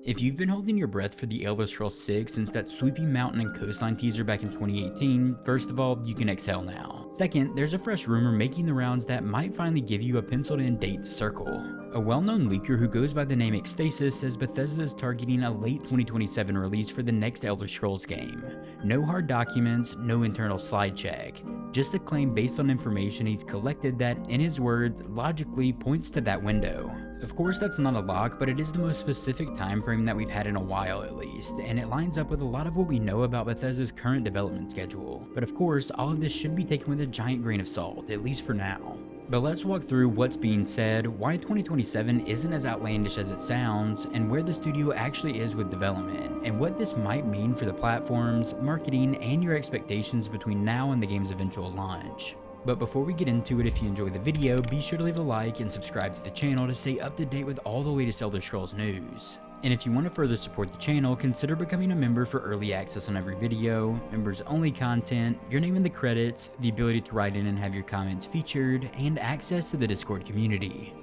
If you've been holding your breath for the Elder Scrolls 6 since that sweeping mountain and coastline teaser back in 2018, first of all, you can exhale now. Second, there's a fresh rumor making the rounds that might finally give you a penciled in date to circle. A well-known leaker who goes by the name Xtasis says Bethesda is targeting a late 2027 release for the next Elder Scrolls game. No hard documents, no internal slide check, just a claim based on information he's collected that, in his words, logically points to that window. Of course that's not a lock, but it is the most specific time frame that we've had in a while at least, and it lines up with a lot of what we know about Bethesda's current development schedule. But of course, all of this should be taken with a giant grain of salt, at least for now. But let's walk through what's being said, why 2027 isn't as outlandish as it sounds, and where the studio actually is with development, and what this might mean for the platforms, marketing, and your expectations between now and the game's eventual launch. But before we get into it, if you enjoy the video, be sure to leave a like and subscribe to the channel to stay up to date with all the latest Elder Scrolls news. And if you want to further support the channel, consider becoming a member for early access on every video, members only content, your name in the credits, the ability to write in and have your comments featured, and access to the Discord community.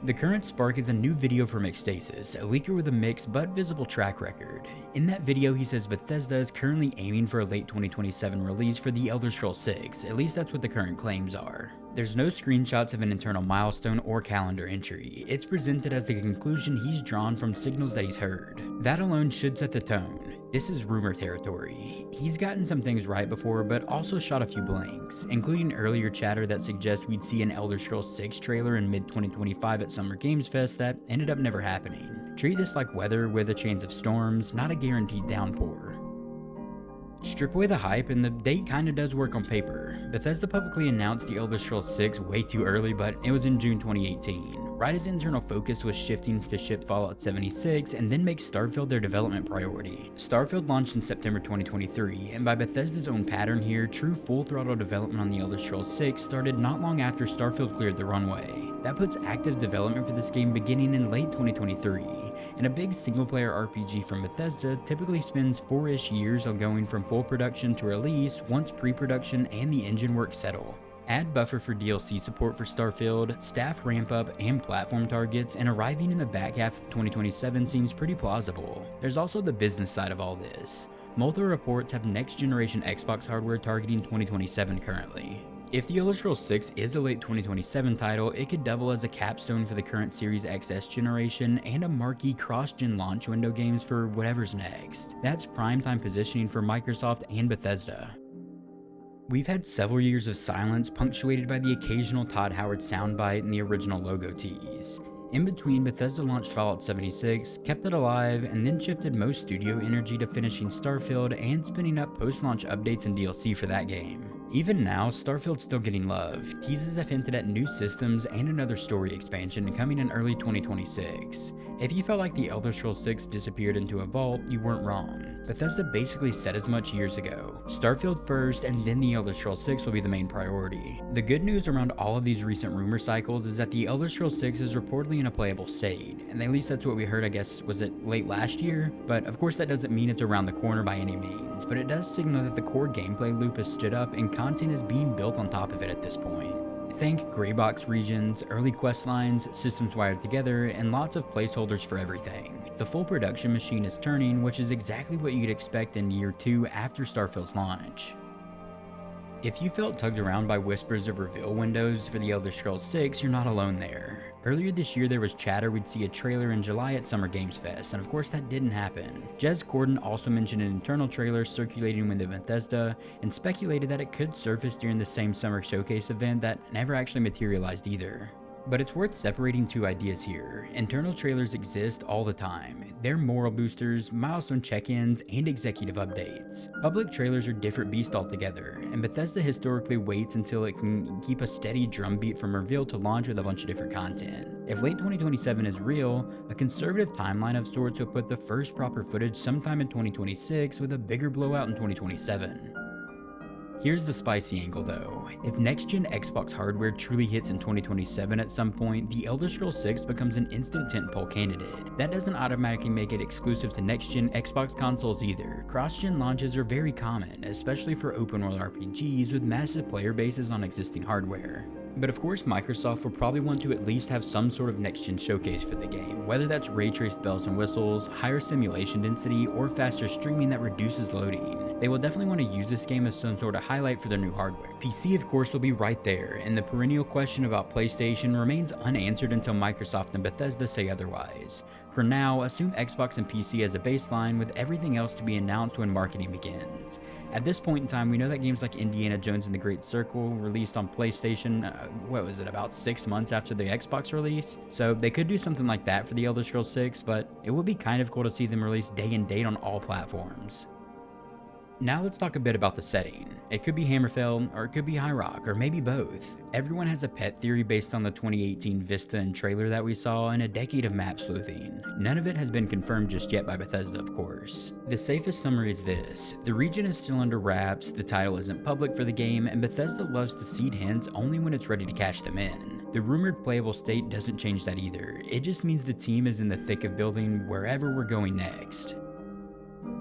The current spark is a new video from Xtasis, a leaker with a mixed but visible track record. In that video he says Bethesda is currently aiming for a late 2027 release for the Elder Scrolls 6, at least that's what the current claims are. There's no screenshots of an internal milestone or calendar entry, it's presented as the conclusion he's drawn from signals that he's heard. That alone should set the tone. This is rumor territory. He's gotten some things right before, but also shot a few blanks, including earlier chatter that suggests we'd see an Elder Scrolls 6 trailer in mid-2025 at Summer Games Fest that ended up never happening. Treat this like weather with a chance of storms, not a guaranteed downpour. Strip away the hype and the date kinda does work on paper. Bethesda publicly announced the Elder Scrolls 6 way too early, but it was in June 2018, right as internal focus was shifting to ship Fallout 76 and then make Starfield their development priority. Starfield launched in September 2023, and by Bethesda's own pattern here, true full-throttle development on the Elder Scrolls 6 started not long after Starfield cleared the runway. That puts active development for this game beginning in late 2023, and a big single-player RPG from Bethesda typically spends 4-ish years on going from full production to release once pre-production and the engine work settle. Add buffer for DLC support for Starfield, staff ramp up, and platform targets, and arriving in the back half of 2027 seems pretty plausible. There's also the business side of all this. Multiple reports have next-generation Xbox hardware targeting 2027 currently. If the Elder Scrolls 6 is a late 2027 title, it could double as a capstone for the current Series XS generation and a marquee cross-gen launch window games for whatever's next. That's primetime positioning for Microsoft and Bethesda. We've had several years of silence punctuated by the occasional Todd Howard soundbite and the original logo tease. In between, Bethesda launched Fallout 76, kept it alive, and then shifted most studio energy to finishing Starfield and spinning up post-launch updates and DLC for that game. Even now, Starfield's still getting love. Teasers have hinted at new systems and another story expansion coming in early 2026. If you felt like the Elder Scrolls 6 disappeared into a vault, you weren't wrong. Bethesda basically said as much years ago. Starfield first, and then the Elder Scrolls 6 will be the main priority. The good news around all of these recent rumor cycles is that the Elder Scrolls 6 is reportedly in a playable state, and at least that's what we heard, I guess, was it late last year? But of course that doesn't mean it's around the corner by any means, but it does signal that the core gameplay loop has stood up and content is being built on top of it at this point. Think gray box regions, early quest lines, systems wired together, and lots of placeholders for everything. The full production machine is turning, which is exactly what you'd expect in year 2 after Starfield's launch. If you felt tugged around by whispers of reveal windows for the Elder Scrolls 6, you're not alone there. Earlier this year there was chatter we'd see a trailer in July at Summer Games Fest, and of course that didn't happen. Jez Corden also mentioned an internal trailer circulating within Bethesda, and speculated that it could surface during the same summer showcase event that never actually materialized either. But it's worth separating two ideas here. Internal trailers exist all the time. They're moral boosters, milestone check-ins, and executive updates. Public trailers are a different beast altogether, and Bethesda historically waits until it can keep a steady drumbeat from reveal to launch with a bunch of different content. If late 2027 is real, a conservative timeline of sorts will put the first proper footage sometime in 2026 with a bigger blowout in 2027. Here's the spicy angle though. If next-gen Xbox hardware truly hits in 2027 at some point, the Elder Scrolls 6 becomes an instant tentpole candidate. That doesn't automatically make it exclusive to next-gen Xbox consoles either. Cross-gen launches are very common, especially for open-world RPGs with massive player bases on existing hardware. But of course, Microsoft will probably want to at least have some sort of next-gen showcase for the game, whether that's ray-traced bells and whistles, higher simulation density, or faster streaming that reduces loading. They will definitely want to use this game as some sort of highlight for their new hardware. PC of course will be right there, and the perennial question about PlayStation remains unanswered until Microsoft and Bethesda say otherwise. For now, assume Xbox and PC as a baseline, with everything else to be announced when marketing begins. At this point in time, we know that games like Indiana Jones and the Great Circle released on PlayStation, about 6 months after the Xbox release? So they could do something like that for the Elder Scrolls 6, but it would be kind of cool to see them release day and date on all platforms. Now let's talk a bit about the setting. It could be Hammerfell, or it could be High Rock, or maybe both. Everyone has a pet theory based on the 2018 Vista and trailer that we saw and a decade of map sleuthing. None of it has been confirmed just yet by Bethesda, of course. The safest summary is this: the region is still under wraps, the title isn't public for the game, and Bethesda loves to seed hints only when it's ready to cash them in. The rumored playable state doesn't change that either. It just means the team is in the thick of building wherever we're going next.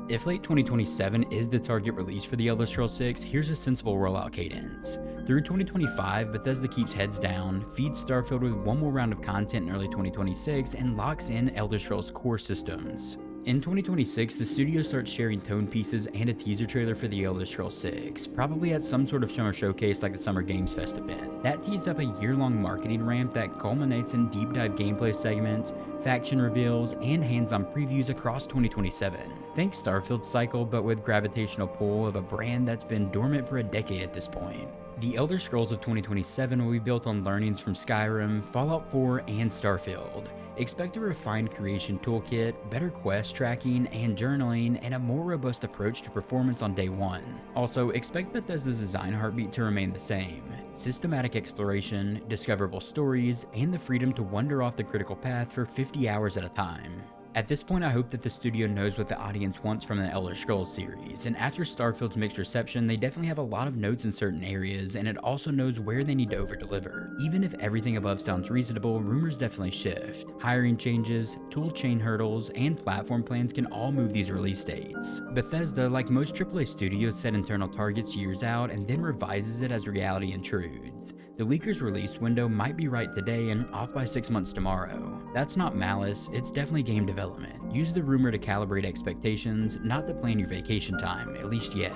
If late 2027 is the target release for the Elder Scrolls 6, here's a sensible rollout cadence. Through 2025, Bethesda keeps heads down, feeds Starfield with one more round of content in early 2026, and locks in Elder Scrolls core systems. In 2026, the studio starts sharing tone pieces and a teaser trailer for the Elder Scrolls 6, probably at some sort of summer showcase like the Summer Games Fest event. That tees up a year-long marketing ramp that culminates in deep dive gameplay segments, faction reveals, and hands-on previews across 2027. Think Starfield cycle, but with gravitational pull of a brand that's been dormant for a decade at this point. The Elder Scrolls of 2027 will be built on learnings from Skyrim, Fallout 4, and Starfield. Expect a refined creation toolkit, better quest tracking and journaling, and a more robust approach to performance on day one. Also, expect Bethesda's design heartbeat to remain the same: systematic exploration, discoverable stories, and the freedom to wander off the critical path for 50 hours at a time. At this point, I hope that the studio knows what the audience wants from the Elder Scrolls series, and after Starfield's mixed reception, they definitely have a lot of notes in certain areas, and it also knows where they need to over-deliver. Even if everything above sounds reasonable, rumors definitely shift. Hiring changes, tool chain hurdles, and platform plans can all move these release dates. Bethesda, like most AAA studios, set internal targets years out and then revises it as reality intrudes. The leaker's release window might be right today and off by 6 months tomorrow. That's not malice, it's definitely game development. Use the rumor to calibrate expectations, not to plan your vacation time, at least yet.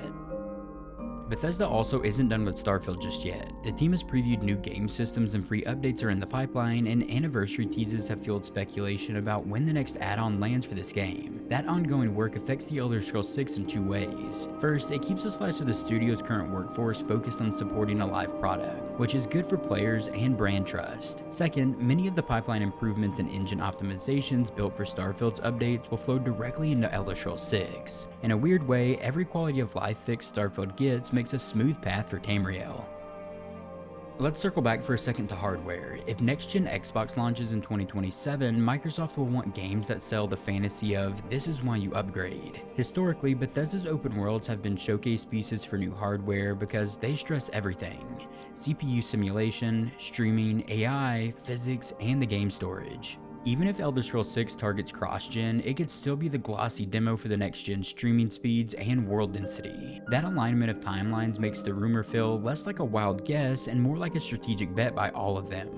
Bethesda also isn't done with Starfield just yet. The team has previewed new game systems and free updates are in the pipeline, and anniversary teases have fueled speculation about when the next add-on lands for this game. That ongoing work affects the Elder Scrolls 6 in two ways. First, it keeps a slice of the studio's current workforce focused on supporting a live product, which is good for players and brand trust. Second, many of the pipeline improvements and engine optimizations built for Starfield's updates will flow directly into Elder Scrolls 6. In a weird way, every quality of life fix Starfield gets makes a smooth path for Tamriel. Let's circle back for a second to hardware. If next-gen Xbox launches in 2027, Microsoft will want games that sell the fantasy of "this is why you upgrade." Historically, Bethesda's open worlds have been showcase pieces for new hardware because they stress everything: CPU simulation, streaming, AI, physics, and the game storage. Even if Elder Scrolls 6 targets cross-gen, it could still be the glossy demo for the next-gen streaming speeds and world density. That alignment of timelines makes the rumor feel less like a wild guess and more like a strategic bet by all of them.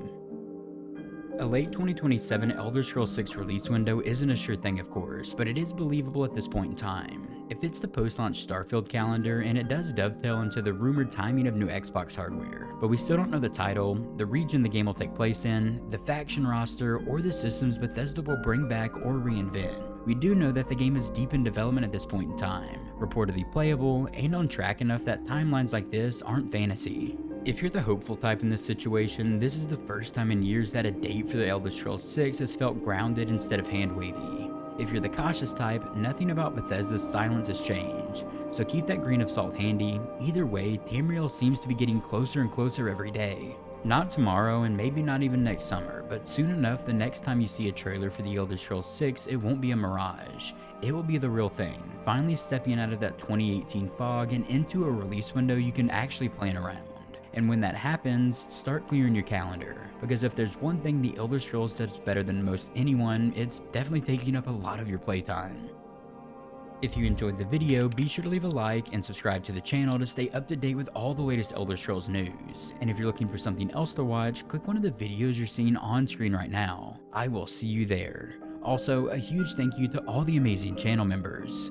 A late 2027 Elder Scrolls 6 release window isn't a sure thing, of course, but it is believable at this point in time. It fits the post-launch Starfield calendar, and it does dovetail into the rumored timing of new Xbox hardware. But we still don't know the title, the region the game will take place in, the faction roster, or the systems Bethesda will bring back or reinvent. We do know that the game is deep in development at this point in time, reportedly playable, and on track enough that timelines like this aren't fantasy. If you're the hopeful type in this situation, this is the first time in years that a date for the Elder Scrolls 6 has felt grounded instead of hand-wavy. If you're the cautious type, nothing about Bethesda's silence has changed, so keep that grain of salt handy. Either way, Tamriel seems to be getting closer and closer every day. Not tomorrow, and maybe not even next summer, but soon enough the next time you see a trailer for the Elder Scrolls 6, it won't be a mirage. It will be the real thing, finally stepping out of that 2018 fog and into a release window you can actually plan around. And when that happens, start clearing your calendar, because if there's one thing the Elder Scrolls does better than most anyone, it's definitely taking up a lot of your playtime. If you enjoyed the video, be sure to leave a like and subscribe to the channel to stay up to date with all the latest Elder Scrolls news. And if you're looking for something else to watch, click one of the videos you're seeing on screen right now. I will see you there. Also, a huge thank you to all the amazing channel members.